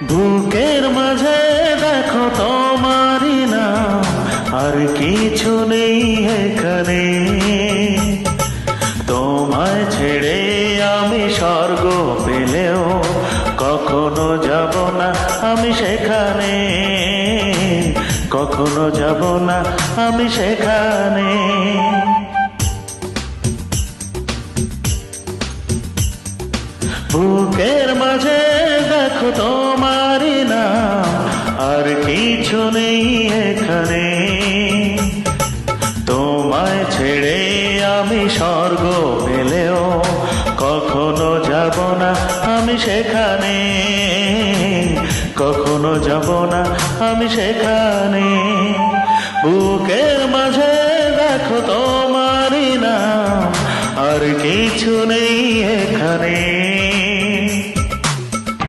বুকের মাঝে দেখো তোমারই নাম, আর কিছু নেই এখানে। তোমায় ছেড়ে আমি স্বর্গ পেলেও কখনো যাব না আমি সেখানে, কখনো যাব না আমি সেখানে। বুকের মাঝে দেখো তোমারই নাম, আর কিছু নেই এখানে। তোমায় ছেড়ে আমি স্বর্গ পেলেও কখনো যাব না আমি সেখানে, কখনো যাব না আমি সেখানে। বুকের মাঝে দেখো তোমারই নাম, আর কিছু নেই এখানে।